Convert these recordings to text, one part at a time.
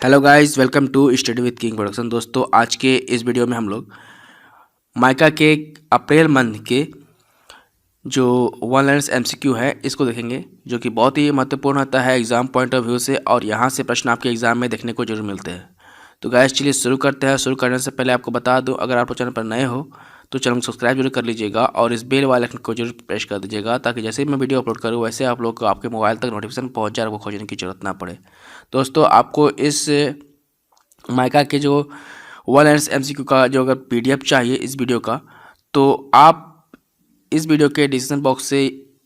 Hello guys, welcome to study with king production. दोस्तों, आज के इस वीडियो में हम लोग माइका के अप्रैल मंथ के जो वन लाइनर्स एमसीक्यू है इसको देखेंगे, जो कि बहुत ही महत्वपूर्ण होता है एग्जाम पॉइंट ऑफ व्यू से, और यहाँ से प्रश्न आपके एग्जाम में देखने को जरूर मिलते हैं। तो गाइस चलिए शुरू करते हैं। शुरू करने से पहले आपको बता दूँ, अगर आप चैनल पर नए हो तो चैनल को सब्सक्राइब जरूर कर लीजिएगा और इस बेल वाले आइकन को जरूर प्रेस कर दीजिएगा, ताकि जैसे ही मैं वीडियो अपलोड करूँ वैसे आप लोग को आपके मोबाइल तक नोटिफिकेशन पहुँच जाए, आपको खोजने की जरूरत ना पड़े। दोस्तों, आपको इस माइका के जो वन लाइनर्स एमसीक्यू का जो अगर पीडीएफ चाहिए इस वीडियो का, तो आप इस वीडियो के डिस्क्रिप्शन बॉक्स से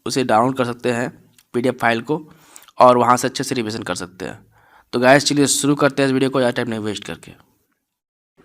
उसे डाउनलोड कर सकते हैं पीडीएफ फाइल को, और वहां से अच्छे से रिवीजन कर सकते हैं। तो गाइस चलिए शुरू करते हैं इस वीडियो को ज़्यादा टाइम नहीं वेस्ट करके।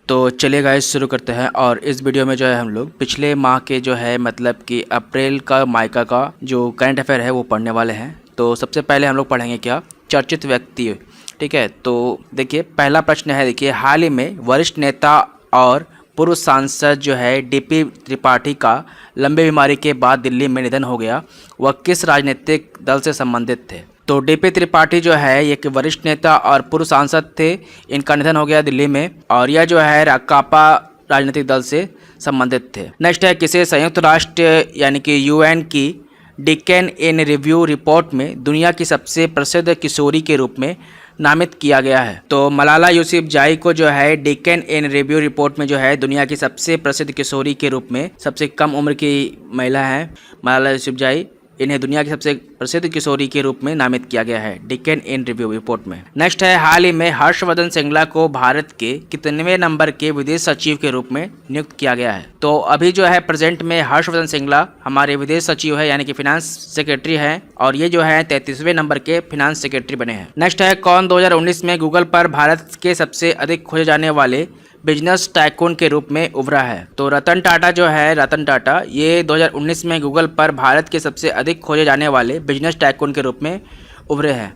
तो चलिए गाइस शुरू करते हैं। और इस वीडियो में जो है हम लोग पिछले माह के जो है मतलब कि अप्रैल का माइका का जो करंट अफेयर है वो पढ़ने वाले हैं। तो सबसे पहले हम लोग पढ़ेंगे क्या, चर्चित व्यक्ति। ठीक है, तो देखिए पहला प्रश्न है, देखिए हाल ही में वरिष्ठ नेता और पूर्व सांसद जो है डीपी त्रिपाठी का लंबी बीमारी के बाद दिल्ली में निधन हो गया। वह किस राजनीतिक दल से संबंधित थे? तो डीपी त्रिपाठी जो है ये वरिष्ठ नेता और पूर्व सांसद थे, इनका निधन हो गया दिल्ली में, और यह जो है राकापा राजनीतिक दल से संबंधित थे। नेक्स्ट है, किसे संयुक्त राष्ट्र यानी कि यूएन की डिकेन इन रिव्यू रिपोर्ट में दुनिया की सबसे प्रसिद्ध किशोरी के रूप में नामित किया गया है? तो मलाला यूसुफजई को जो है डिकेन इन रिव्यू रिपोर्ट में जो है दुनिया की सबसे प्रसिद्ध किशोरी के रूप में, सबसे कम उम्र की महिला है मलाला यूसुफजई, इन्हें दुनिया की सबसे प्रसिद्ध किशोरी के रूप में नामित किया गया है डिकेन इन रिव्यू रिपोर्ट में। नेक्स्ट है, हाल ही में हर्षवर्धन श्रृंगला को भारत के कितनेवें नंबर के विदेश सचिव के रूप में नियुक्त किया गया है? तो अभी जो है प्रेजेंट में हर्षवर्धन श्रृंगला हमारे विदेश सचिव है यानी कि फाइनेंस सेक्रेटरी है, और ये जो है 33वें नंबर के फाइनेंस सेक्रेटरी बने हैं। नेक्स्ट है, कौन 2019 में गूगल पर भारत के सबसे अधिक खोजे जाने वाले बिजनेस टाइकून के रूप में उभरा है? तो रतन टाटा जो है, रतन टाटा ये 2019 में गूगल पर भारत के सबसे अधिक खोजे जाने वाले बिजनेस टाइकून के रूप में उभरे हैं।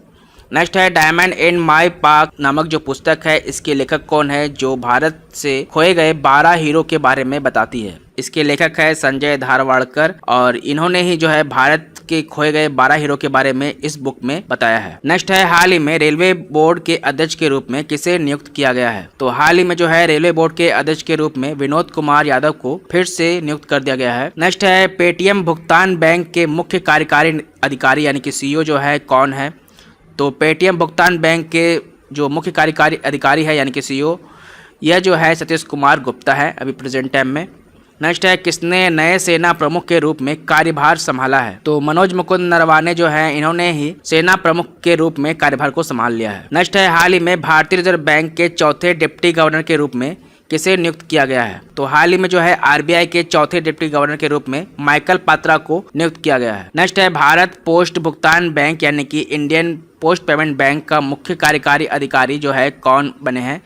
नेक्स्ट है, डायमंड इन माई पार्क नामक जो पुस्तक है इसके लेखक कौन है, जो भारत से खोए गए 12 हीरो के बारे में बताती है? इसके लेखक है संजय धारवाड़कर, और इन्होंने ही जो है भारत के खोए गए 12 हीरो के बारे में इस बुक में बताया है। नेक्स्ट है, हाल ही में रेलवे बोर्ड के अध्यक्ष के रूप में किसे नियुक्त किया गया है? तो हाल ही में जो है रेलवे बोर्ड के अध्यक्ष के रूप में विनोद कुमार यादव को फिर से नियुक्त कर दिया गया है। नेक्स्ट है, पेटीएम भुगतान बैंक के मुख्य कार्यकारी अधिकारी यानी कि सीईओ जो है कौन है? तो पेटीएम भुगतान बैंक के जो मुख्य कार्यकारी अधिकारी है यानी कि सीईओ, यह जो है सतीश कुमार गुप्ता है अभी प्रेजेंट टाइम में। नेक्स्ट है, किसने नए सेना प्रमुख के रूप में कार्यभार संभाला है? तो मनोज मुकुंद नरवाने जो है इन्होंने ही सेना प्रमुख के रूप में कार्यभार को संभाल लिया है। नेक्स्ट है, हाल ही में भारतीय रिजर्व बैंक के चौथे डिप्टी गवर्नर के रूप में किसे नियुक्त किया गया है? तो हाल ही में जो है आरबीआई के चौथे डिप्टी गवर्नर के रूप में माइकल पात्रा को नियुक्त किया गया है। नेक्स्ट है, भारत पोस्ट भुगतान बैंक यानी कि इंडियन पोस्ट पेमेंट बैंक का मुख्य कार्यकारी अधिकारी जो है कौन बने हैं?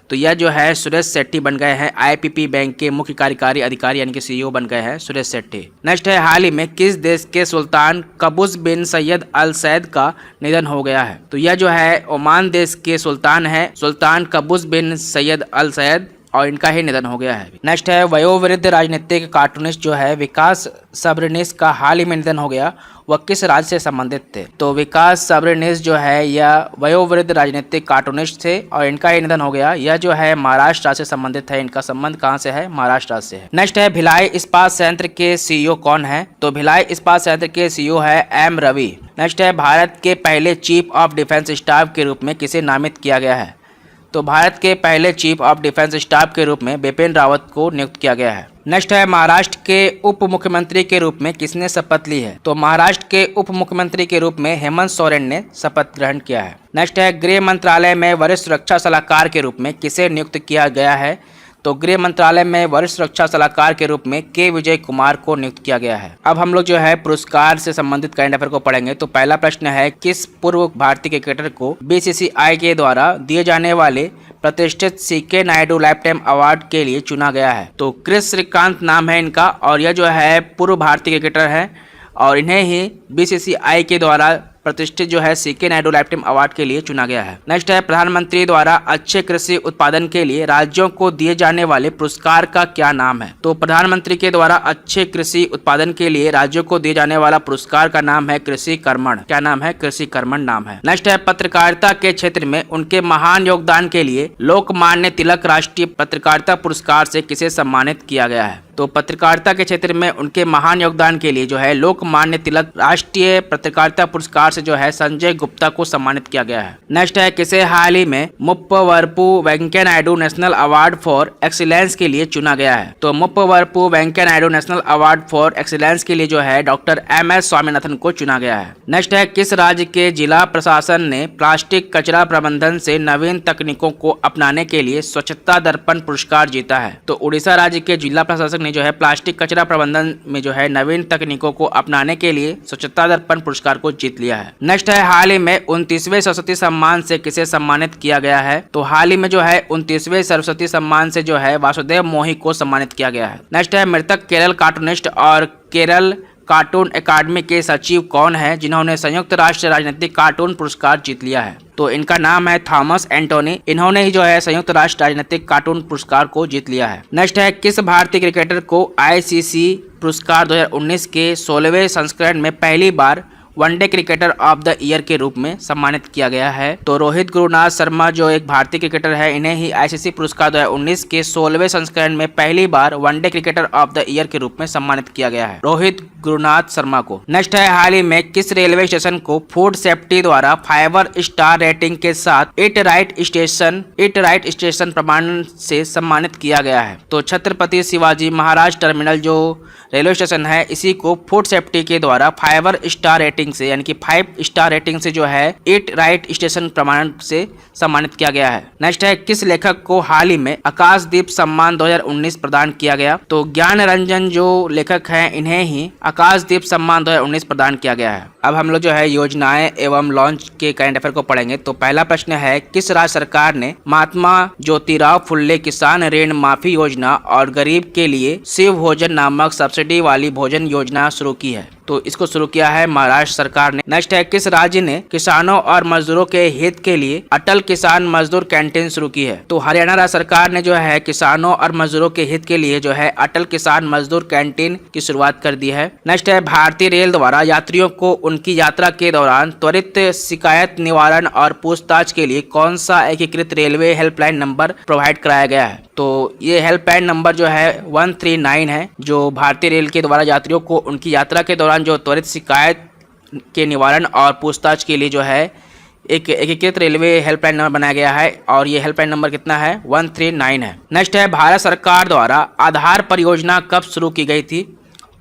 तो यह जो है सुरेश सेट्टी बन गए हैं। आईपीपी बैंक के मुख्य कार्यकारी अधिकारी यानी कि सीईओ बन गए हैं सुरेश सेट्टी। नेक्स्ट है, हाल ही में किस देश के सुल्तान कबूस बिन सैयद अल सैद का निधन हो गया है? तो यह जो है ओमान देश के सुल्तान है, सुल्तान कबूस बिन सैयद अल सैद, और इनका ही निधन हो गया है। नेक्स्ट है, वयोवृद्ध राजनीतिक कार्टूनिस्ट जो है विकास सबरनीस का हाल ही में निधन हो गया, वह किस राज्य से संबंधित थे? तो विकास सबरनीस जो है यह वयोवृद्ध राजनीतिक कार्टूनिस्ट थे, और इनका ही निधन हो गया। यह जो है महाराष्ट्र राज्य से संबंधित है, इनका संबंध कहाँ से है? महाराष्ट्र राज्य से है। नेक्स्ट है, भिलाई इस्पात संयंत्र के सीईओ कौन है? तो भिलाई इस्पात संयंत्र के सीईओ है एम रवि। नेक्स्ट है, भारत के पहले चीफ ऑफ डिफेंस स्टाफ के रूप में किसे नामित किया गया है? तो भारत के पहले चीफ ऑफ डिफेंस स्टाफ के रूप में बिपिन रावत को नियुक्त किया गया है। नेक्स्ट है, महाराष्ट्र के उप मुख्यमंत्री के रूप में किसने शपथ ली है? तो महाराष्ट्र के उप मुख्यमंत्री के रूप में हेमंत सोरेन ने शपथ ग्रहण किया है। नेक्स्ट है, गृह मंत्रालय में वरिष्ठ सुरक्षा सलाहकार के रूप में किसे नियुक्त किया गया है? तो गृह मंत्रालय में वरिष्ठ सुरक्षा सलाहकार के रूप में के विजय कुमार को नियुक्त किया गया है। अब हम लोग जो है पुरस्कार से संबंधित करंट अफेयर को पढ़ेंगे। तो पहला प्रश्न है, किस पूर्व भारतीय क्रिकेटर को बीसीसीआई के द्वारा दिए जाने वाले प्रतिष्ठित CK Naidu lifetime award के लिए चुना गया है? तो क्रिस श्रीकांत नाम है इनका, और यह जो है पूर्व भारतीय क्रिकेटर है, और इन्हें ही बीसीसीआई के द्वारा प्रतिष्ठित जो है सीके नायडू लाइफटाइम अवार्ड के लिए चुना गया है। नेक्स्ट है, प्रधानमंत्री द्वारा अच्छे कृषि उत्पादन के लिए राज्यों को दिए जाने वाले पुरस्कार का क्या नाम है? तो प्रधानमंत्री के द्वारा अच्छे कृषि उत्पादन के लिए राज्यों को दिए जाने वाला पुरस्कार का नाम है कृषि कर्मण। क्या नाम है? कृषि कर्मण नाम है। नेक्स्ट है, पत्रकारिता के क्षेत्र में उनके महान योगदान के लिए लोकमान्य तिलक राष्ट्रीय पत्रकारिता पुरस्कार से किसे सम्मानित किया गया है? तो पत्रकारिता के क्षेत्र में उनके महान योगदान के लिए जो है लोकमान्य तिलक राष्ट्रीय पत्रकारिता पुरस्कार से जो है संजय गुप्ता को सम्मानित किया गया है। नेक्स्ट है, किसे हाल ही में Muppavarapu Venkaiah Naidu national award for excellence के लिए चुना गया है? तो Muppavarapu Venkaiah Naidu national award for excellence के लिए जो है डॉक्टर MS स्वामीनाथन को चुना गया है। नेक्स्ट है, किस राज्य के जिला प्रशासन ने प्लास्टिक कचरा प्रबंधन से नवीन तकनीकों को अपनाने के लिए स्वच्छता दर्पण पुरस्कार जीता है? तो उड़ीसा राज्य के जिला प्रशासक ने जो है प्लास्टिक कचरा प्रबंधन में जो है नवीन तकनीकों को अपनाने के लिए स्वच्छता दर्पण पुरस्कार को जीत लिया है। नेक्स्ट है, हाल ही में 29वें सरस्वती सम्मान से किसे सम्मानित किया गया है? तो हाल ही में जो है 29वें सरस्वती सम्मान से जो है वासुदेव मोही को सम्मानित किया गया है। नेक्स्ट है, मृतक केरल कार्टूनिस्ट और केरल कार्टून एकेडमी के सचिव कौन है जिन्होंने संयुक्त राष्ट्र राजनीतिक कार्टून पुरस्कार जीत लिया है? तो इनका नाम है थॉमस एंटोनी। इन्होंने ही जो है संयुक्त राष्ट्र राजनीतिक कार्टून पुरस्कार को जीत लिया है। नेक्स्ट है, किस भारतीय क्रिकेटर को ICC पुरस्कार 2019 के 16वें संस्करण में पहली बार one day cricketer of the year के रूप में सम्मानित किया गया है? तो रोहित गुरुनाथ शर्मा जो एक भारतीय क्रिकेटर है, इन्हें ही ICC पुरस्कार 2019 के 16वें संस्करण में पहली बार one day cricketer of the year के रूप में सम्मानित किया गया है, रोहित गुरुनाथ शर्मा को। नेक्स्ट है, हाल ही में किस रेलवे स्टेशन को फूड सेफ्टी द्वारा 5 स्टार रेटिंग के साथ इट राइट स्टेशन प्रमाण से सम्मानित किया गया है? तो छत्रपति शिवाजी महाराज टर्मिनल जो रेलवे स्टेशन है, इसी को फूड सेफ्टी के द्वारा 5 स्टार रेटिंग से यानी कि 5 स्टार रेटिंग से जो है इट राइट स्टेशन प्रमाण से सम्मानित किया गया है। नेक्स्ट है, किस लेखक को हाल ही में आकाशदीप सम्मान 2019 प्रदान किया गया? तो ज्ञान रंजन जो लेखक हैं, इन्हें ही आकाशदीप सम्मान 2019 प्रदान किया गया है। अब हम लोग जो है योजनाएं एवं लॉन्च के करंट अफेयर को पढ़ेंगे। तो पहला प्रश्न है, किस राज्य सरकार ने महात्मा ज्योतिराव फुल्ले किसान ऋण माफी योजना और गरीब के लिए शिव भोजन नामक सब्सिडी वाली भोजन योजना शुरू की है? तो इसको शुरू किया है महाराष्ट्र सरकार ने। नेक्स्ट है, किस राज्य ने किसानों और मजदूरों के हित के लिए अटल किसान मजदूर कैंटीन शुरू की है? तो हरियाणा राज्य सरकार ने जो है किसानों और मजदूरों के हित के लिए जो है अटल किसान मजदूर कैंटीन की शुरुआत कर दी है। नेक्स्ट है, भारतीय रेल द्वारा यात्रियों को उनकी यात्रा के दौरान त्वरित शिकायत निवारण और पूछताछ के लिए कौन सा एकीकृत रेलवे हेल्पलाइन नंबर प्रोवाइड कराया गया है? तो ये हेल्पलाइन नंबर जो है 139 है, जो भारतीय रेल के द्वारा यात्रियों को उनकी यात्रा के दौरान जो त्वरित शिकायत के निवारण और पूछताछ के लिए जो है एक एकीकृत रेलवे हेल्पलाइन नंबर बनाया गया है, और ये हेल्पलाइन नंबर कितना है? 139 है। नेक्स्ट है, भारत सरकार द्वारा आधार परियोजना कब शुरू की गई थी?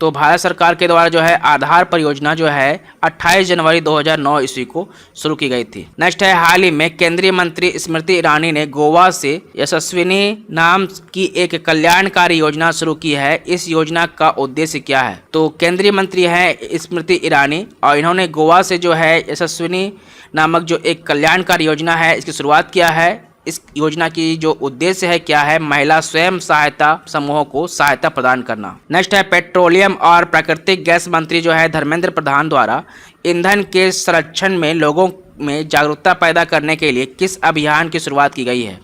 तो भारत सरकार के द्वारा जो है आधार परियोजना जो है 28 जनवरी 2009 ईस्वी को शुरू की गई थी। नेक्स्ट है, हाल ही में केंद्रीय मंत्री स्मृति ईरानी ने गोवा से यशस्विनी नाम की एक कल्याणकारी योजना शुरू की है। इस योजना का उद्देश्य क्या है? तो केंद्रीय मंत्री है स्मृति ईरानी, और इन्होंने गोवा से जो है यशस्विनी नामक जो एक कल्याणकारी योजना है, इसकी शुरुआत किया है। इस योजना की जो उद्देश्य है क्या है? महिला स्वयं सहायता समूहों को सहायता प्रदान करना। नेक्स्ट है, पेट्रोलियम और प्राकृतिक गैस मंत्री जो है धर्मेंद्र प्रधान द्वारा ईंधन के संरक्षण में लोगों में जागरूकता पैदा करने के लिए किस अभियान की शुरुआत की गई है?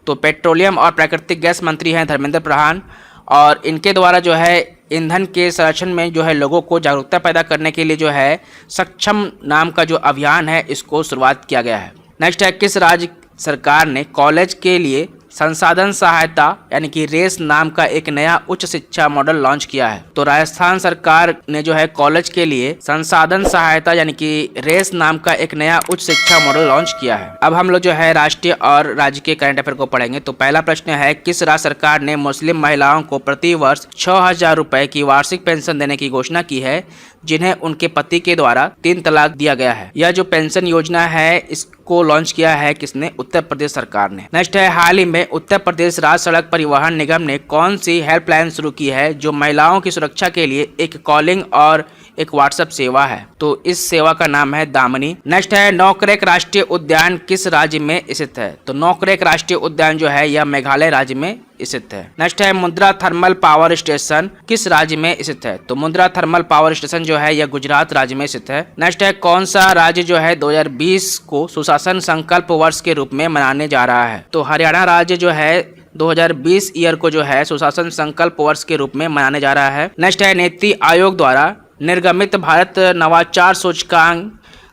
तो पेट्रोलियम और प्राकृतिक गैस मंत्री हैं धर्मेंद्र प्रधान, और इनके द्वारा जो है ईंधन के संरक्षण में जो है लोगों को जागरूकता पैदा करने के लिए जो है सक्षम नाम का जो अभियान है, इसको शुरुआत किया गया है। नेक्स्ट है, किस राज्य सरकार ने कॉलेज के लिए संसाधन सहायता यानी कि रेस नाम का एक नया उच्च शिक्षा मॉडल लॉन्च किया है? तो राजस्थान सरकार ने जो है कॉलेज के लिए संसाधन सहायता यानी कि रेस नाम का एक नया उच्च शिक्षा मॉडल लॉन्च किया है। अब हम लोग जो है राष्ट्रीय और राज्य के करंट अफेयर को पढ़ेंगे। तो पहला प्रश्न है, किस राज्य सरकार ने मुस्लिम महिलाओं को प्रति वर्ष 6,000 रुपए की वार्षिक पेंशन देने की घोषणा की है, जिन्हें उनके पति के द्वारा 3 तलाक दिया गया है? यह जो पेंशन योजना है, इसको लॉन्च किया है किसने? उत्तर प्रदेश सरकार ने। नेक्स्ट है, हाल ही में उत्तर प्रदेश राज्य सड़क परिवहन निगम ने कौन सी हेल्पलाइन शुरू की है जो महिलाओं की सुरक्षा के लिए एक कॉलिंग और एक व्हाट्सएप सेवा है। तो इस सेवा का नाम है दामिनी। नेक्स्ट है नोकरेक राष्ट्रीय उद्यान किस राज्य में स्थित है? तो नोकरेक राष्ट्रीय उद्यान जो है यह मेघालय राज्य में स्थित है। नेक्स्ट है मुंद्रा थर्मल पावर स्टेशन किस राज्य में स्थित है? तो मुंद्रा थर्मल पावर स्टेशन जो है यह गुजरात राज्य में स्थित है। नेक्स्ट है कौन सा राज्य जो है 2020 को सुशासन संकल्प वर्ष के रूप में मनाने जा रहा है? तो हरियाणा राज्य जो है 2020 ईयर को जो है सुशासन संकल्प वर्ष के रूप में मनाने जा रहा है। नेक्स्ट है नीति आयोग द्वारा निर्गमित भारत नवाचार सूचकांक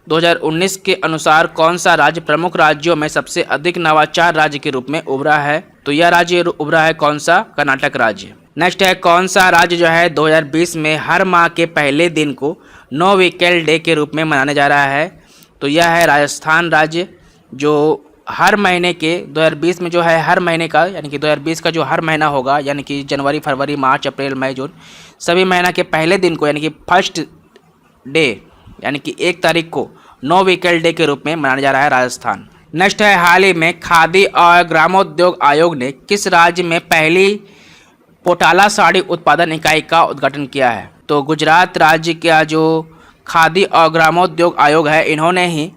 2019 के अनुसार कौन सा राज्य प्रमुख राज्यों में सबसे अधिक नवाचार राज्य के रूप में उभरा है? तो यह राज्य उभरा है कौन सा? कर्नाटक राज्य। नेक्स्ट है कौन सा राज्य जो है 2020 में हर माह के पहले दिन को नो व्हीकल डे के रूप में मनाने जा रहा है? तो यह है राजस्थान राज्य, जो हर महीने के 2020 में जो है हर महीने का यानी कि 2020 का जो हर महीना होगा यानी कि जनवरी, फरवरी, मार्च, अप्रैल, मई, जून सभी महीना के पहले दिन को यानी कि फर्स्ट डे यानी कि 1 तारीख को नो व्हीकल डे के रूप में मनाया जा रहा है राजस्थान। नेक्स्ट है हाल ही में खादी और ग्रामोद्योग आयोग ने किस राज्य में पहली पोटाला साड़ी उत्पादन इकाई का उद्घाटन किया है? तो गुजरात राज्य का जो खादी और ग्रामोद्योग आयोग है इन्होंने ही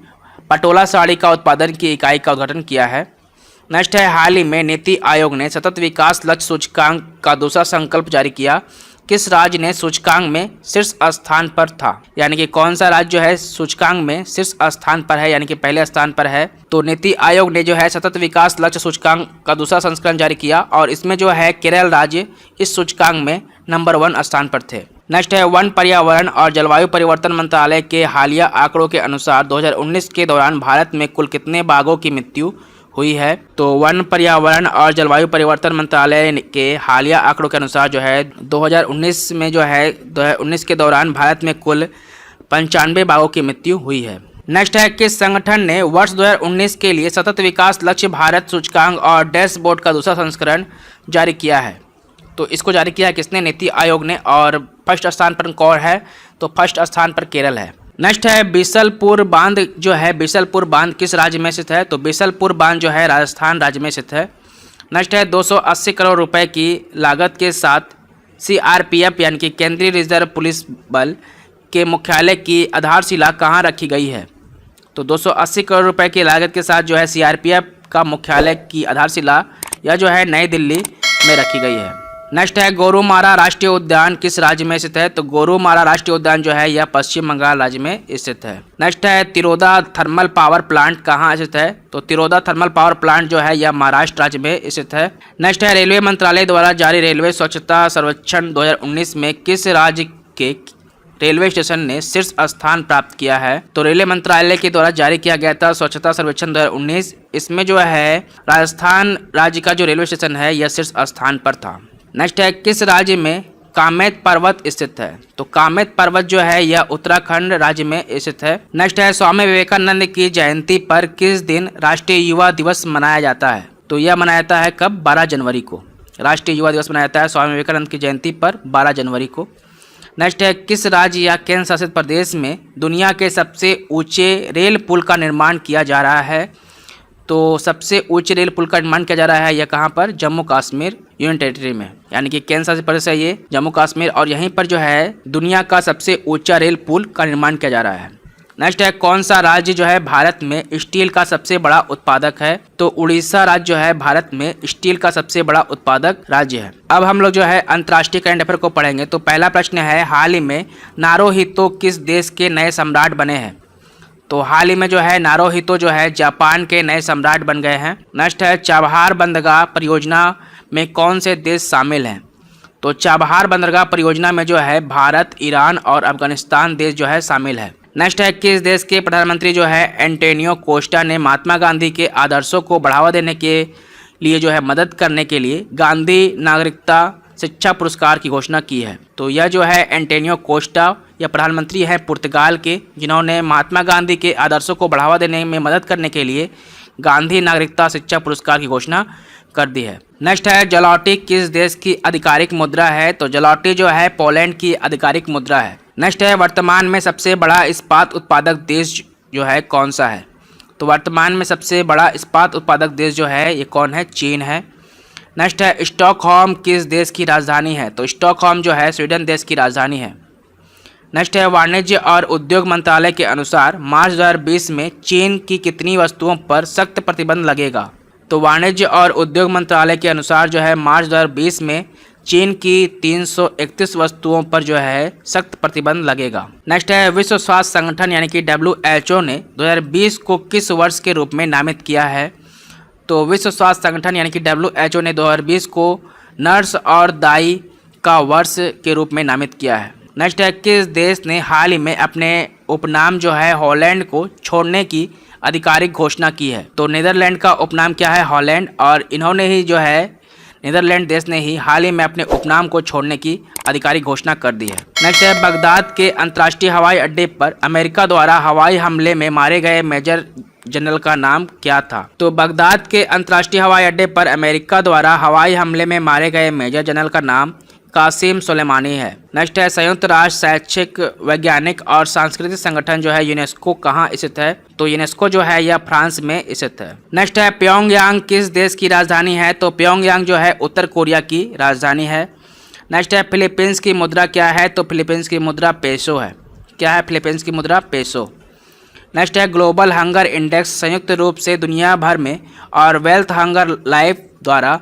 पटोला साड़ी का उत्पादन की इकाई का उद्घाटन किया है। नेक्स्ट है हाल ही में नीति आयोग ने सतत विकास लक्ष्य सूचकांक का दूसरा संकल्प जारी किया। किस राज्य ने सूचकांक में शीर्ष स्थान पर था? यानी कि कौन सा राज्य जो है सूचकांक में शीर्ष स्थान पर है यानी कि पहले स्थान पर है? तो नीति आयोग ने जो है सतत विकास लक्ष्य सूचकांक का दूसरा संस्करण जारी किया और इसमें जो है केरल राज्य इस सूचकांक में नंबर 1 स्थान पर थे। नेक्स्ट है वन, पर्यावरण और जलवायु परिवर्तन मंत्रालय के हालिया आंकड़ों के अनुसार 2019 के दौरान भारत में कुल कितने बाघों की मृत्यु हुई है? तो वन, पर्यावरण और जलवायु परिवर्तन मंत्रालय के हालिया आंकड़ों के अनुसार जो है 2019 में जो है 2019 के दौरान भारत में कुल 95 बाघों की मृत्यु हुई है। नेक्स्ट है किस संगठन ने वर्ष 2019 के लिए सतत विकास लक्ष्य भारत सूचकांक और डैशबोर्ड का दूसरा संस्करण जारी किया है? तो इसको जारी किया है किसने? नीति आयोग ने। और फर्स्ट स्थान पर कौन है? तो फर्स्ट स्थान पर केरल है। नेक्स्ट है बिसलपुर बांध जो है बिसलपुर बांध किस राज्य में स्थित है? तो बिसलपुर बांध जो है राजस्थान राज्य में स्थित है। नेक्स्ट है 280 करोड़ रुपए की लागत के साथ CRPF यानी कि केंद्रीय रिजर्व पुलिस बल के मुख्यालय की आधारशिला कहाँ रखी गई है? तो 280 करोड़ रुपए की लागत के साथ जो है CRPF का मुख्यालय की आधारशिला यह जो है नई दिल्ली में रखी गई है। नेक्स्ट है गोरुमारा राष्ट्रीय उद्यान किस राज्य में स्थित है? तो गोरुमारा राष्ट्रीय उद्यान जो है यह पश्चिम बंगाल राज्य में स्थित है। नेक्स्ट है तिरोदा थर्मल पावर प्लांट कहाँ स्थित है? तो तिरोदा थर्मल पावर प्लांट जो है यह महाराष्ट्र राज्य में स्थित है। नेक्स्ट है रेलवे मंत्रालय द्वारा जारी रेलवे स्वच्छता सर्वेक्षण 2019 में किस राज्य के रेलवे स्टेशन ने शीर्ष स्थान प्राप्त किया है? तो रेलवे मंत्रालय के द्वारा जारी किया गया था स्वच्छता सर्वेक्षण 2019, इसमें जो है राजस्थान राज्य का जो रेलवे स्टेशन है यह शीर्ष स्थान पर था। नेक्स्ट है किस राज्य में कामेत पर्वत स्थित है? तो कामेत पर्वत जो है यह उत्तराखंड राज्य में स्थित है। नेक्स्ट है स्वामी विवेकानंद की जयंती पर किस दिन राष्ट्रीय युवा दिवस मनाया जाता है? तो यह मनाया जाता है कब? 12 जनवरी को राष्ट्रीय युवा दिवस मनाया जाता है स्वामी विवेकानंद की जयंती पर 12 जनवरी को। नेक्स्ट है किस राज्य या केंद्र शासित प्रदेश में दुनिया के सबसे ऊंचे रेल पुल का निर्माण किया जा रहा है? तो सबसे ऊंचे रेल पुल का निर्माण किया जा रहा है यह कहाँ पर? जम्मू कश्मीर यूनियन टेरिटरी में, यानी कि केंद्र शासित प्रदेश है ये जम्मू कश्मीर, और यहीं पर जो है दुनिया का सबसे ऊंचा रेल पुल का निर्माण किया जा रहा है। नेक्स्ट है कौन सा राज्य जो है भारत में स्टील का सबसे बड़ा उत्पादक है? तो उड़ीसा राज्य जो है भारत में स्टील का सबसे बड़ा उत्पादक राज्य है। अब हम लोग जो है अंतर्राष्ट्रीय करंट अफेयर को पढ़ेंगे। तो पहला प्रश्न है हाल ही में नारुहितो किस देश के नए सम्राट बने हैं? तो हाल ही में जो है नारुहितो जो है जापान के नए सम्राट बन गए हैं। नेक्स्ट है चाबहार बंदरगाह परियोजना में कौन से देश शामिल हैं? तो चाबहार बंदरगाह परियोजना में जो है भारत, ईरान और अफगानिस्तान देश जो है शामिल है। नेक्स्ट है किस देश के प्रधानमंत्री जो है एंटोनियो कोस्टा ने महात्मा गांधी के आदर्शों को बढ़ावा देने के लिए जो है मदद करने के लिए गांधी नागरिकता शिक्षा पुरस्कार की घोषणा की है? तो यह जो है एंटोनियो कोस्टा यह प्रधानमंत्री हैं पुर्तगाल के, जिन्होंने महात्मा गांधी के आदर्शों को बढ़ावा देने में मदद करने के लिए गांधी नागरिकता शिक्षा पुरस्कार की घोषणा कर दी है। नेक्स्ट है जलौटी किस देश की आधिकारिक मुद्रा है? तो जलौटी जो है पोलैंड की आधिकारिक मुद्रा है। नेक्स्ट है वर्तमान में सबसे बड़ा इस्पात उत्पादक देश जो है कौन सा है? तो वर्तमान में सबसे बड़ा इस्पात उत्पादक देश जो है ये कौन है? चीन है। नेक्स्ट है स्टॉकहोम किस देश की राजधानी है? तो स्टॉकहोम जो है स्वीडन देश की राजधानी है। नेक्स्ट है वाणिज्य और उद्योग मंत्रालय के अनुसार मार्च 2020 में चीन की कितनी वस्तुओं पर सख्त प्रतिबंध लगेगा। तो वाणिज्य और उद्योग मंत्रालय के अनुसार जो है मार्च 2020 में चीन की 331 वस्तुओं पर जो है सख्त प्रतिबंध लगेगा। नेक्स्ट है विश्व स्वास्थ्य संगठन यानी कि WHO ने 2020 को किस वर्ष के रूप में नामित किया है। तो विश्व स्वास्थ्य संगठन यानी कि WHO ने 2020 को नर्स और दाई का वर्ष के रूप में नामित किया है। नेक्स्ट है किस देश ने हाल ही में अपने उपनाम जो है हॉलैंड को छोड़ने की आधिकारिक घोषणा की है। तो नीदरलैंड का उपनाम क्या है, हॉलैंड, और इन्होंने ही जो है नीदरलैंड देश ने ही हाल ही में अपने उपनाम को छोड़ने की आधिकारिक घोषणा कर दी है। नेक्स्ट है बगदाद के अंतर्राष्ट्रीय हवाई अड्डे पर अमेरिका द्वारा हवाई हमले में मारे गए मेजर जनरल का नाम क्या था। तो बगदाद के अंतर्राष्ट्रीय हवाई अड्डे पर अमेरिका द्वारा हवाई हमले में मारे गए मेजर जनरल का नाम कासिम सुलेमानी है। नेक्स्ट है संयुक्त राष्ट्र शैक्षिक वैज्ञानिक और सांस्कृतिक संगठन जो है यूनेस्को कहाँ स्थित है। तो यूनेस्को जो है यह फ्रांस में स्थित है। नेक्स्ट है प्योंगयांग किस देश की राजधानी है। तो प्योंगयांग जो है उत्तर कोरिया की राजधानी है। नेक्स्ट है फिलीपींस की मुद्रा क्या है। तो फिलीपींस की मुद्रा पेसो है। क्या है फिलीपींस की मुद्रा, पेसो। नेक्स्ट है ग्लोबल हंगर इंडेक्स संयुक्त रूप से दुनिया भर में और वेल्थ हंगर लाइफ द्वारा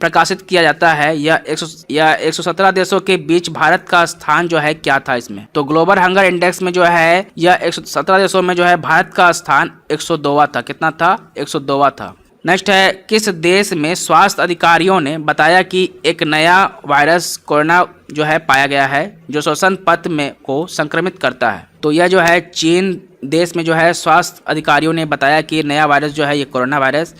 प्रकाशित किया जाता है। यह 117 देशों के बीच भारत का स्थान जो है क्या था इसमें। तो ग्लोबल हंगर इंडेक्स में जो है यह 117 देशों में जो है भारत का स्थान 102वां था। कितना था, 102वां था। नेक्स्ट है किस देश में स्वास्थ्य अधिकारियों ने बताया कि एक नया वायरस कोरोना जो है पाया गया है जो श्वसन पथ में को संक्रमित करता है। तो यह जो है चीन देश में जो है स्वास्थ्य अधिकारियों ने बताया कि नया वायरस जो है ये कोरोना वायरस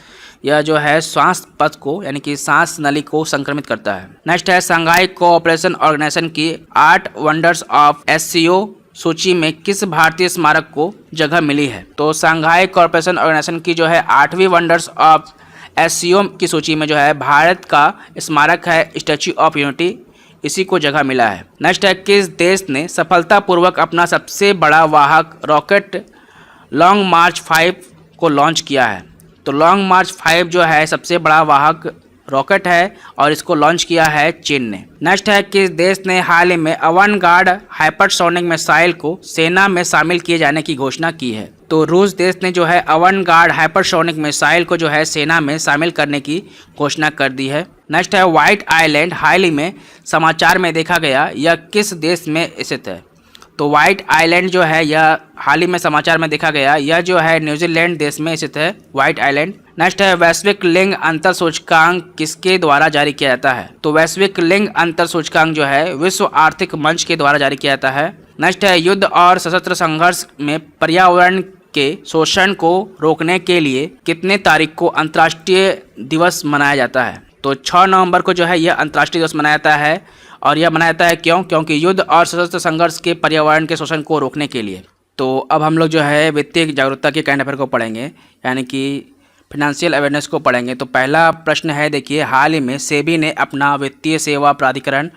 यह जो है श्वास पथ को यानी कि सांस नली को संक्रमित करता है। नेक्स्ट है शंघाई कोऑपरेशन ऑर्गेनाइजेशन की 8 वंडर्स ऑफ SCO सूची में किस भारतीय स्मारक को जगह मिली है। तो शंघाई कोऑपरेशन ऑर्गेनाइजेशन की जो है 8वीं वंडर्स ऑफ SCO की सूची में जो है भारत का स्मारक है स्टैच्यू ऑफ यूनिटी, इसी को जगह मिला है। नेक्स्ट है किस देश ने सफलतापूर्वक अपना सबसे बड़ा वाहक रॉकेट लॉन्ग मार्च 5 को लॉन्च किया है। तो लॉन्ग मार्च 5 जो है सबसे बड़ा वाहक रॉकेट है और इसको लॉन्च किया है चीन ने। नेक्स्ट है किस देश ने हाल ही में अवनगार्ड हाइपरसोनिक मिसाइल को सेना में शामिल किए जाने की घोषणा की है। तो रूस देश ने जो है अवनगार्ड हाइपरसोनिक मिसाइल को जो है सेना में शामिल करने की घोषणा कर दी है। नेक्स्ट है व्हाइट आइलैंड हाल ही में समाचार में देखा गया, यह किस देश में स्थित है। तो व्हाइट आइलैंड जो है यह हाल ही में समाचार में देखा गया, यह जो है न्यूजीलैंड देश में स्थित है व्हाइट आइलैंड। नेक्स्ट है वैश्विक लिंग अंतर सूचकांक किसके द्वारा जारी किया जाता है। तो वैश्विक लिंग अंतर सूचकांक जो है विश्व आर्थिक मंच के द्वारा जारी किया जाता है। नेक्स्ट है युद्ध और सशस्त्र संघर्ष में पर्यावरण के शोषण को रोकने के लिए कितने तारीख को अंतर्राष्ट्रीय दिवस मनाया जाता है। तो 6 नवंबर को जो है यह अंतर्राष्ट्रीय दिवस मनाया जाता है और यह मनाया जाता है क्यों, क्योंकि युद्ध और सशस्त्र संघर्ष के पर्यावरण के शोषण को रोकने के लिए। तो अब हम लोग जो है वित्तीय जागरूकता के करंट अफेयर को पढ़ेंगे यानी कि फाइनेंशियल अवेयरनेस को पढ़ेंगे। तो पहला प्रश्न है, देखिए हाल ही में सेबी ने अपना वित्तीय सेवा प्राधिकरण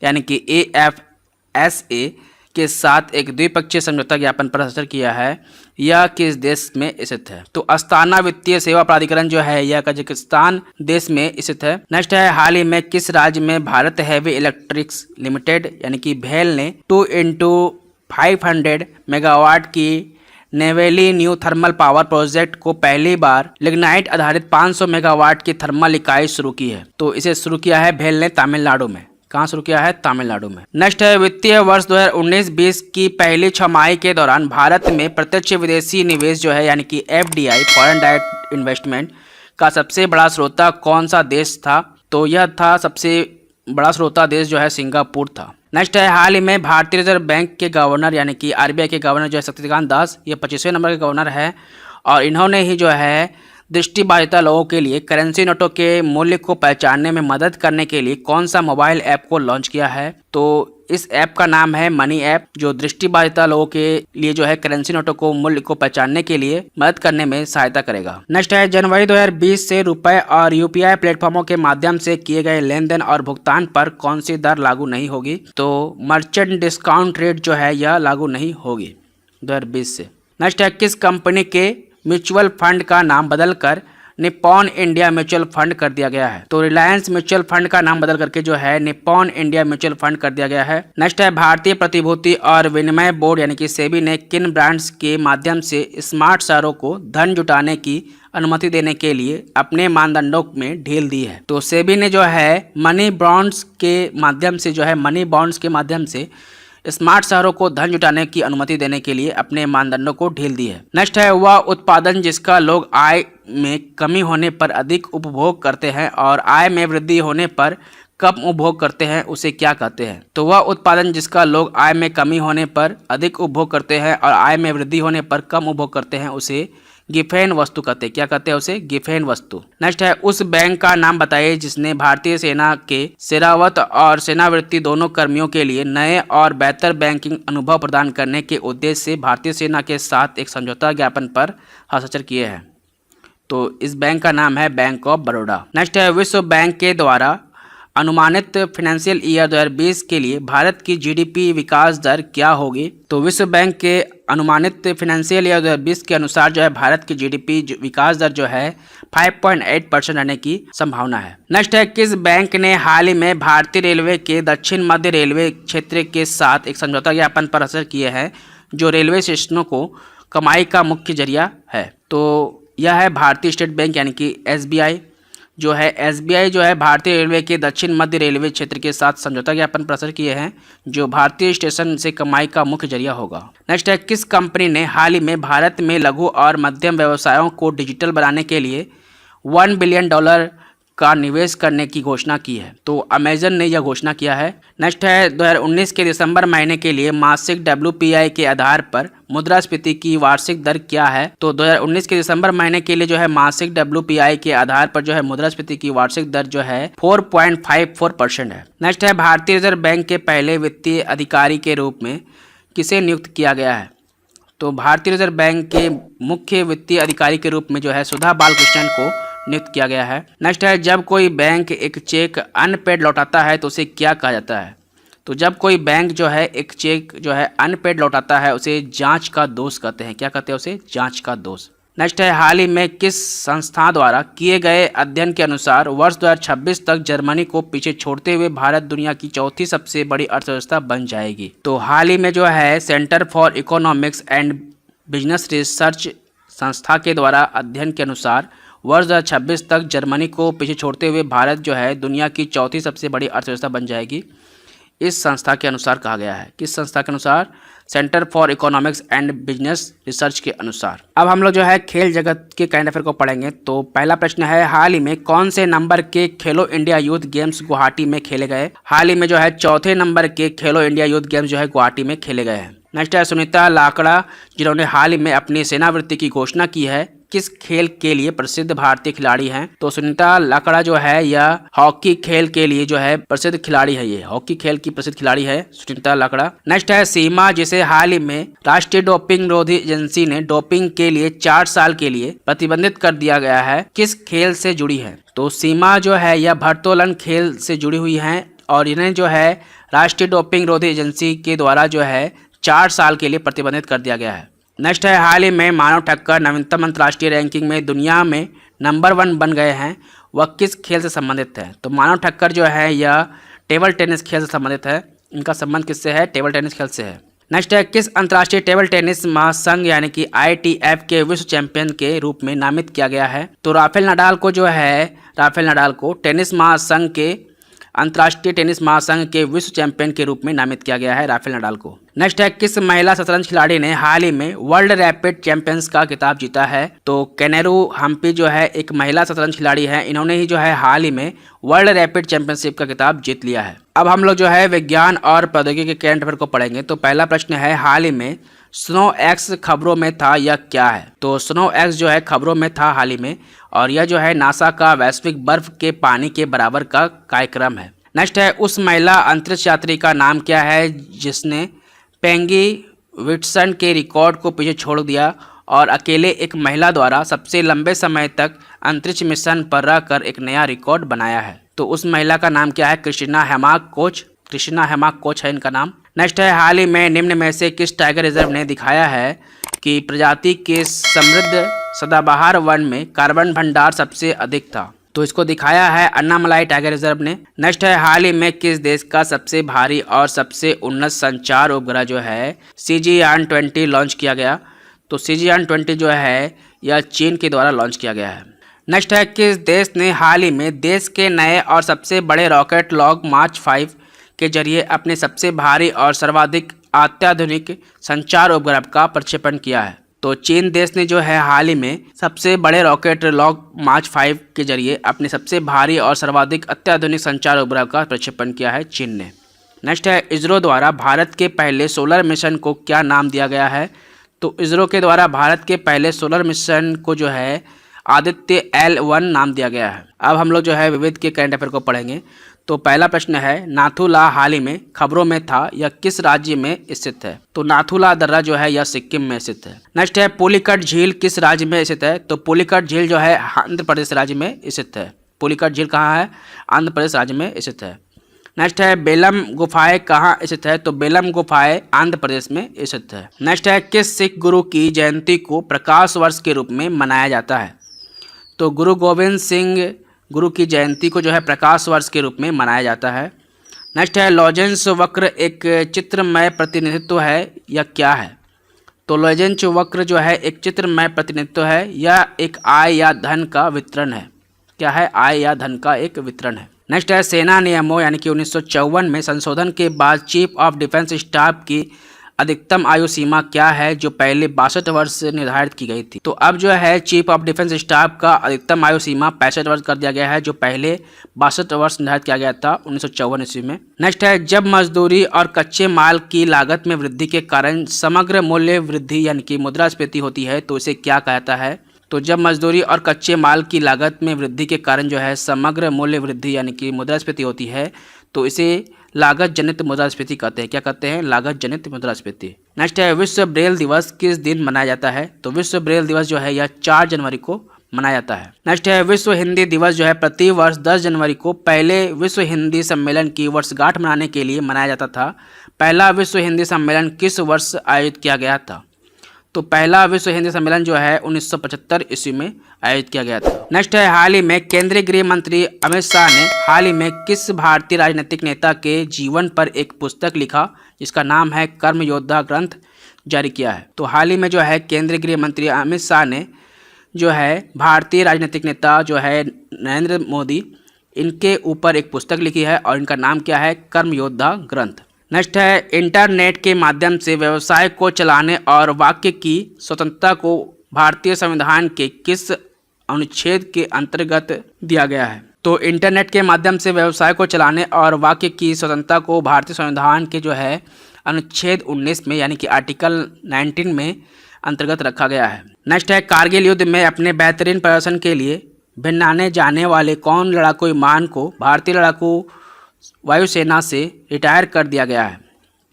यानी कि AFSA के साथ एक द्विपक्षीय समझौता ज्ञापन पर हस्ताक्षर किया है। यह किस देश में स्थित है। तो अस्ताना वित्तीय सेवा प्राधिकरण जो है यह कजाकिस्तान देश में स्थित है। नेक्स्ट है हाल ही में किस राज्य में भारत हेवी इलेक्ट्रिक्स लिमिटेड यानी कि भेल ने 2x500 मेगावाट की Neyveli new thermal power project को पहली बार लिग्नाइट आधारित 500 मेगावाट की थर्मल इकाई शुरू की है। तो इसे शुरू किया है भेल ने तमिलनाडु में। कहाँ शुरू किया है, तमिलनाडु में। नेक्स्ट है वित्तीय वर्ष 2019-20 की पहली छमाही के दौरान भारत में प्रत्यक्ष विदेशी निवेश जो है यानी कि FDI फॉरेन डायरेक्ट इन्वेस्टमेंट का सबसे बड़ा स्रोता कौन सा देश था। तो यह था सबसे बड़ा स्रोता देश जो है सिंगापुर था। नेक्स्ट है हाल ही में भारतीय रिजर्व बैंक के गवर्नर यानी कि RBI के गवर्नर जो है शक्तिकांत दास, ये 25वें नंबर के गवर्नर है और इन्होंने ही जो है दृष्टिबाधिता लोगों के लिए करेंसी नोटों के मूल्य को पहचानने में मदद करने के लिए कौन सा मोबाइल ऐप को लॉन्च किया है। तो इस ऐप का नाम है मनी ऐप, जो दृष्टिबाधिता लोगों के लिए जो है करेंसी नोटों को मूल्य को पहचानने के लिए मदद करने में सहायता करेगा। नेक्स्ट है जनवरी 2020 से रुपए और UPI प्लेटफॉर्मों के माध्यम से किए गए लेन देन और भुगतान पर कौन सी दर लागू नहीं होगी। तो मर्चेंट डिस्काउंट रेट जो है यह लागू नहीं होगी 2020 से। नेक्स्ट है किस कंपनी के म्यूचुअल फंड का नाम बदलकर निप्पॉन इंडिया म्यूचुअल फंड कर दिया गया है। तो रिलायंस म्यूचुअल फंड का नाम बदल करके जो है निप्पॉन इंडिया म्यूचुअल फंड कर दिया गया है। नेक्स्ट है भारतीय प्रतिभूति और विनिमय बोर्ड यानी कि सेबी ने किन ब्रांड्स के माध्यम से स्मार्ट शहरों को धन जुटाने की अनुमति देने के लिए अपने मानदंडों में ढील दी है। तो सेबी ने जो है मनी बॉन्ड्स के माध्यम से स्मार्ट शहरों को धन जुटाने की अनुमति देने के लिए अपने मानदंडों को ढील दी है। नेक्स्ट है वह उत्पादन जिसका लोग आय में कमी होने पर अधिक उपभोग करते हैं और आय में वृद्धि होने पर कम उपभोग करते हैं, उसे क्या कहते हैं? तो वह उत्पादन जिसका लोग आय में कमी होने पर अधिक उपभोग करते हैं और आय में वृद्धि होने पर कम उपभोग करते हैं, उसे गिफेन वस्तु कहते हैं। क्या कहते हैं उसे? गिफेन वस्तु। नेक्स्ट है उस बैंक का नाम बताइए जिसने भारतीय सेना के सेवारत और सेवानिवृत्त दोनों कर्मियों के लिए नए और बेहतर बैंकिंग अनुभव प्रदान करने के उद्देश्य से भारतीय सेना के साथ एक समझौता ज्ञापन पर हस्ताक्षर किए हैं। तो इस बैंक का नाम है बैंक ऑफ बड़ौदा। नेक्स्ट है विश्व बैंक के द्वारा अनुमानित फाइनेंशियल ईयर 2020 के लिए भारत की जीडीपी विकास दर क्या होगी? तो विश्व बैंक के अनुमानित फाइनेंशियल ईयर 2020 के अनुसार जो है भारत की जीडीपी विकास दर जो है 5.8% रहने की संभावना है। नेक्स्ट है किस बैंक ने हाल ही में भारतीय रेलवे के दक्षिण मध्य रेलवे क्षेत्र के साथ एक समझौता ज्ञापन पर हस्ताक्षर किए हैं जो रेलवे स्टेशनों को कमाई का मुख्य जरिया है? तो यह है भारतीय स्टेट बैंक यानी कि एसबीआई जो है। एसबीआई जो है भारतीय रेलवे के दक्षिण मध्य रेलवे क्षेत्र के साथ समझौता ज्ञापन पर हस्ताक्षर किए हैं जो भारतीय स्टेशन से कमाई का मुख्य जरिया होगा। नेक्स्ट है किस कंपनी ने हाल ही में भारत में लघु और मध्यम व्यवसायों को डिजिटल बनाने के लिए $1 बिलियन का निवेश करने की घोषणा की है? तो अमेजन ने यह घोषणा किया है। नेक्स्ट है 2019 के दिसंबर महीने के लिए मासिक WPI के आधार पर मुद्रास्फीति की वार्षिक दर क्या है? तो 2019 के दिसंबर महीने के लिए जो है मासिक WPI के आधार पर जो है मुद्रास्फीति की वार्षिक दर जो है 4.54% है। नेक्स्ट है भारतीय रिजर्व बैंक के पहले वित्तीय अधिकारी के रूप में किसे नियुक्त किया गया है? तो भारतीय रिजर्व बैंक के मुख्य वित्तीय अधिकारी के रूप में जो है सुधा बालकृष्णन को नियुक्त किया गया है। नेक्स्ट है जब कोई बैंक एक चेक अनपेड लौटाता है तो उसे क्या कहा जाता है? तो जब कोई बैंक जो है एक चेक जो है अनपेड लौटाता है उसे जांच का दोष कहते हैं। क्या कहते हैं उसे? जांच का दोष। नेक्स्ट है हाल ही में किस संस्था द्वारा किए गए अध्ययन के अनुसार वर्ष 2026 तक जर्मनी को पीछे छोड़ते हुए भारत दुनिया की चौथी सबसे बड़ी अर्थव्यवस्था बन जाएगी? तो हाल ही में जो है centre for economics and business research संस्था के द्वारा अध्ययन के अनुसार वर्ष 2026 तक जर्मनी को पीछे छोड़ते हुए भारत जो है दुनिया की चौथी सबसे बड़ी अर्थव्यवस्था बन जाएगी, इस संस्था के अनुसार कहा गया है। किस संस्था के अनुसार? Centre for economics and business research के अनुसार। अब हम लोग जो है खेल जगत के करंट अफेयर को पढ़ेंगे। तो पहला प्रश्न है हाल ही में कौन से नंबर के खेलो इंडिया यूथ गेम्स गुवाहाटी में खेले गए? हाल ही में जो है चौथे नंबर के खेलो इंडिया यूथ गेम्स जो है गुवाहाटी में खेले गए हैं। नेक्स्ट है सुनीता लाकड़ा जिन्होंने हाल ही में अपनी सेवानिवृत्ति की घोषणा की है, किस खेल के लिए प्रसिद्ध भारतीय खिलाड़ी हैं? तो सुनीता लाकड़ा जो है यह हॉकी खेल के लिए जो है प्रसिद्ध खिलाड़ी है। ये हॉकी खेल की प्रसिद्ध खिलाड़ी है सुनीता लाकड़ा। नेक्स्ट है सीमा जिसे हाल ही में राष्ट्रीय डोपिंग निरोधी एजेंसी ने डोपिंग के लिए 4 साल के लिए प्रतिबंधित कर दिया गया है, किस खेल से जुड़ी है? तो सीमा जो है यह भारोत्तोलन खेल से जुड़ी हुई है और इन्हें जो है राष्ट्रीय डोपिंग निरोधी एजेंसी के द्वारा जो है 4 साल के लिए प्रतिबंधित कर दिया गया है। नेक्स्ट है हाल ही में मानव ठक्कर नवीनतम अंतर्राष्ट्रीय रैंकिंग में दुनिया में नंबर 1 बन गए हैं, वह किस खेल से संबंधित है? तो मानव ठक्कर जो है यह टेबल टेनिस खेल से संबंधित है। इनका संबंध किससे है? टेबल टेनिस खेल से है। नेक्स्ट है किस अंतर्राष्ट्रीय टेबल टेनिस महासंघ यानी कि ITF के विश्व चैंपियन के रूप में नामित किया गया है? तो राफेल नडाल को टेनिस महासंघ के अंतर्राष्ट्रीय टेनिस महासंघ के विश्व चैंपियन के रूप में नामित किया गया है राफेल नडाल को। नेक्स्ट है किस महिला शतरंज खिलाड़ी ने हाल ही में वर्ल्ड रैपिड चैंपियंस का खिताब जीता है? तो केनेरू हम्पी जो है एक महिला शतरंज खिलाड़ी है, इन्होंने ही जो है हाल ही में वर्ल्ड रैपिड चैंपियनशिप का खिताब जीत लिया है। अब हम लोग जो है विज्ञान और प्रौद्योगिकी के करंट अफेयर को पढ़ेंगे। तो पहला प्रश्न है हाल ही में स्नो एक्स खबरों में था, यह क्या है? तो स्नो एक्स जो है खबरों में था हाल ही में और यह जो है नासा का वैश्विक बर्फ के पानी के बराबर का कार्यक्रम है। नेक्स्ट है उस महिला अंतरिक्ष यात्री का नाम क्या है जिसने पेंगी विटसन के रिकॉर्ड को पीछे छोड़ दिया और अकेले एक महिला द्वारा सबसे लंबे समय तक अंतरिक्ष मिशन पर रहकर एक नया रिकॉर्ड बनाया है? तो उस महिला का नाम क्या है? क्रिस्टीना हैमाक कोच है इनका नाम। नेक्स्ट है हाल ही में निम्न में से किस टाइगर रिजर्व ने दिखाया है कि प्रजाति के समृद्ध सदाबहार वन में कार्बन भंडार सबसे अधिक था। तो इसको दिखाया है अन्नामलाई टाइगर रिजर्व ने। नेक्स्ट है, हाल ही में किस देश का सबसे भारी और सबसे उन्नत संचार उपग्रह जो है CGN-20 लॉन्च किया गया। तो CGN-20 जो है यह चीन के द्वारा लॉन्च किया गया है। नेक्स्ट है, किस देश ने हाल ही में देश के नए और सबसे बड़े रॉकेट लॉन्च मार्च 5 के जरिए अपने सबसे भारी और सर्वाधिक अत्याधुनिक संचार उपग्रह का प्रक्षेपण किया है। तो चीन देश ने जो है हाल ही में सबसे बड़े रॉकेट लॉन्च मार्च 5 के जरिए अपने सबसे भारी और सर्वाधिक अत्याधुनिक संचार उपग्रह का प्रक्षेपण किया है चीन ने। नेक्स्ट है, इसरो द्वारा भारत के पहले सोलर मिशन को क्या नाम दिया गया है। तो इसरो के द्वारा भारत के पहले सोलर मिशन को जो है आदित्य L1 नाम दिया गया है। अब हम लोग जो है विविध के करंट अफेयर को पढ़ेंगे। तो पहला प्रश्न है, नाथुला हाल ही में खबरों में था, यह किस राज्य में स्थित है। तो नाथुला दर्रा जो है यह सिक्किम में स्थित है। नेक्स्ट है, पुलिकट झील किस राज्य में स्थित है। तो पुलिकट झील जो है आंध्र प्रदेश राज्य में स्थित है। पुलिकट झील कहाँ है, आंध्र प्रदेश राज्य में स्थित है। नेक्स्ट है, बेलम गुफाएं कहाँ स्थित है। तो बेलम गुफाएं आंध्र प्रदेश में स्थित है। नेक्स्ट है, किस सिख गुरु की जयंती को प्रकाश वर्ष के रूप में मनाया जाता है। तो गुरु गोविंद सिंह गुरु की जयंती को जो है प्रकाश वर्ष के रूप में मनाया जाता है। नेक्स्ट है, लॉजेंस वक्र एक चित्रमय प्रतिनिधित्व है, यह क्या है। तो लॉजेंस वक्र जो है एक चित्रमय प्रतिनिधित्व है, यह एक आय या धन का वितरण है। क्या है, आय या धन का एक वितरण है। नेक्स्ट है, सेना नियमों यानी कि 1954 में संशोधन के बाद चीफ ऑफ डिफेंस स्टाफ की अधिकतम आयु सीमा क्या है, जो पहले 62 वर्ष निर्धारित की गई थी। तो अब जो है चीफ ऑफ डिफेंस स्टाफ का अधिकतम आयु सीमा 65 वर्ष कर दिया गया है, जो पहले 62 वर्ष निर्धारित किया गया था 1954 ईस्वी में। नेक्स्ट है, जब मजदूरी और कच्चे माल की लागत में वृद्धि के कारण समग्र मूल्य वृद्धि यानी कि मुद्रास्फीति होती है, तो इसे क्या कहता है। तो जब मजदूरी और कच्चे माल की लागत में वृद्धि के कारण जो है समग्र मूल्य वृद्धि यानी कि मुद्रास्फीति होती है, तो इसे लागत जनित मुद्रास्फीति कहते हैं। क्या कहते हैं, लागत जनित मुद्रास्फीति। नेक्स्ट है, विश्व ब्रेल दिवस किस दिन मनाया जाता है। तो विश्व ब्रेल दिवस जो है यह 4 जनवरी को मनाया जाता है। नेक्स्ट है, विश्व हिंदी दिवस जो है प्रति वर्ष 10 जनवरी को पहले विश्व हिंदी सम्मेलन की वर्षगांठ मनाने के लिए मनाया जाता था। पहला विश्व हिंदी सम्मेलन किस वर्ष आयोजित किया गया था। तो पहला विश्व हिंदी सम्मेलन जो है 1975 ईस्वी में आयोजित किया गया था। नेक्स्ट है, हाल ही में केंद्रीय गृह मंत्री अमित शाह ने हाल ही में किस भारतीय राजनीतिक नेता के जीवन पर एक पुस्तक लिखा, जिसका नाम है कर्म योद्धा ग्रंथ, जारी किया है। तो हाल ही में जो है केंद्रीय गृह मंत्री अमित शाह ने जो है भारतीय राजनीतिक नेता जो है नरेंद्र मोदी, इनके ऊपर एक पुस्तक लिखी है और इनका नाम क्या है, कर्म योद्धा ग्रंथ। नेक्स्ट है, इंटरनेट के माध्यम से व्यवसाय को चलाने और वाक्य की स्वतंत्रता को भारतीय संविधान के किस अनुच्छेद के अंतर्गत दिया गया है। तो इंटरनेट के माध्यम से व्यवसाय को चलाने और वाक्य की स्वतंत्रता को भारतीय संविधान के जो है अनुच्छेद 19 में यानी कि आर्टिकल 19 में अंतर्गत रखा गया है। नेक्स्ट है, कारगिल युद्ध में अपने बेहतरीन प्रदर्शन के लिए भिन्नाने जाने वाले कौन लड़ाकू विमान को भारतीय लड़ाकू वायुसेना से रिटायर कर दिया गया है।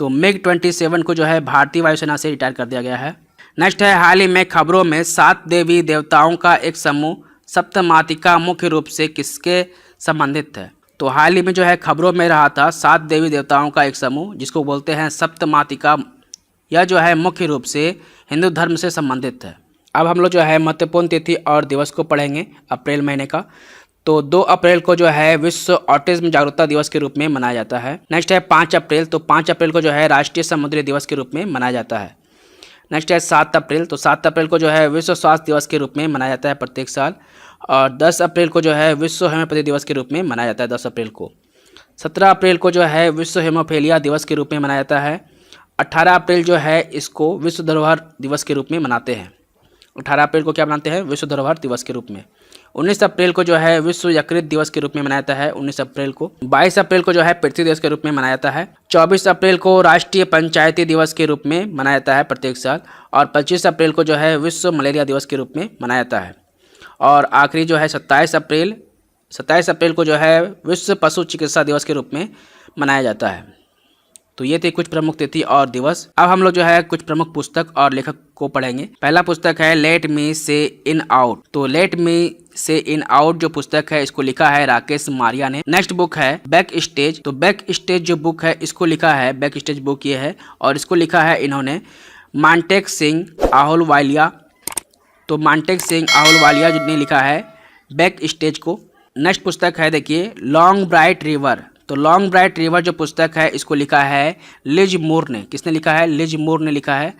तो MiG-27 को जो है भारतीय वायुसेना से रिटायर कर दिया गया है। नेक्स्ट है, हाल ही में खबरों में 7 देवी देवताओं का एक समूह सप्तमातृका मुख्य रूप से किसके संबंधित है। तो हाल ही में जो है खबरों में रहा था 7 देवी देवताओं का एक समूह जिसको बोलते हैं सप्तमातृका, यह जो है मुख्य रूप से हिंदू धर्म से संबंधित है। अब हम लोग जो है महत्वपूर्ण तिथि और दिवस को पढ़ेंगे अप्रैल महीने का। तो 2 अप्रैल को जो है विश्व ऑटिज्म जागरूकता दिवस के रूप में मनाया जाता है। नेक्स्ट है 5 अप्रैल, तो 5 अप्रैल को जो है राष्ट्रीय समुद्री दिवस के रूप में मनाया जाता है। नेक्स्ट है 7 अप्रैल, तो 7 अप्रैल को जो है विश्व स्वास्थ्य दिवस के रूप में मनाया जाता है प्रत्येक साल। और 10 अप्रैल को जो है विश्व होम्योपैथी दिवस के रूप में मनाया जाता है 10 अप्रैल को। 17 अप्रैल को जो है विश्व हेमोफीलिया दिवस के रूप में मनाया जाता है। 18 अप्रैल जो है इसको विश्व धरोहर दिवस के रूप में मनाते हैं। 18 अप्रैल को क्या मनाते हैं, विश्व धरोहर दिवस के रूप में। 19 अप्रैल को जो है विश्व यकृत दिवस के रूप में मनाया जाता है 19 अप्रैल को। 22 अप्रैल को जो है पृथ्वी दिवस के रूप में मनाया जाता है। 24 अप्रैल को राष्ट्रीय पंचायती दिवस के रूप में मनाया जाता है प्रत्येक साल। और 25 अप्रैल को जो है विश्व मलेरिया दिवस के रूप में मनाया जाता है। और आखिरी जो है 27 अप्रैल को जो है विश्व पशु चिकित्सा दिवस के रूप में मनाया जाता है। तो ये थे कुछ प्रमुख तिथि और दिवस। अब हम लोग जो है कुछ प्रमुख पुस्तक और लेखक को पढ़ेंगे। पहला पुस्तक है लेट मी से इन आउट। तो लेट मी से इन आउट जो पुस्तक है इसको लिखा है राकेश मारिया ने। नेक्स्ट बुक है बैक स्टेज। तो बैक स्टेज जो बुक है इसको लिखा है, बैक स्टेज बुक ये है और इसको लिखा है इन्होंने मांटेक सिंह आहलूवालिया। तो मांटेक सिंह आहलूवालिया ने लिखा है बैक स्टेज को। नेक्स्ट पुस्तक है देखिए लॉन्ग ब्राइट रिवर। तो लॉन्ग ब्राइट रिवर जो पुस्तक है इसको लिखा है लिज मूर ने। किसने लिखा है? लिज मूर ने लिखा है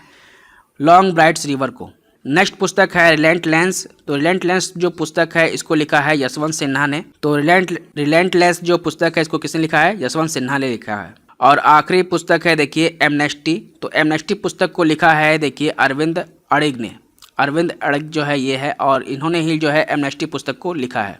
लॉन्ग ब्राइट्स रिवर को। नेक्स्ट पुस्तक है रिलेंटलेस। तो रिलेंटलेस जो पुस्तक है इसको लिखा है यशवंत सिन्हा ने। तो रिलेंटलेस जो पुस्तक है इसको किसने लिखा है? यशवंत सिन्हा ने लिखा है। और आखिरी पुस्तक है देखिए एमनेस्टी। तो एमनेस्टी पुस्तक को लिखा है देखिए अरविंद अडिग ने। अरविंद अडिग जो है ये है और इन्होंने ही जो है एमनेस्टी पुस्तक को लिखा है।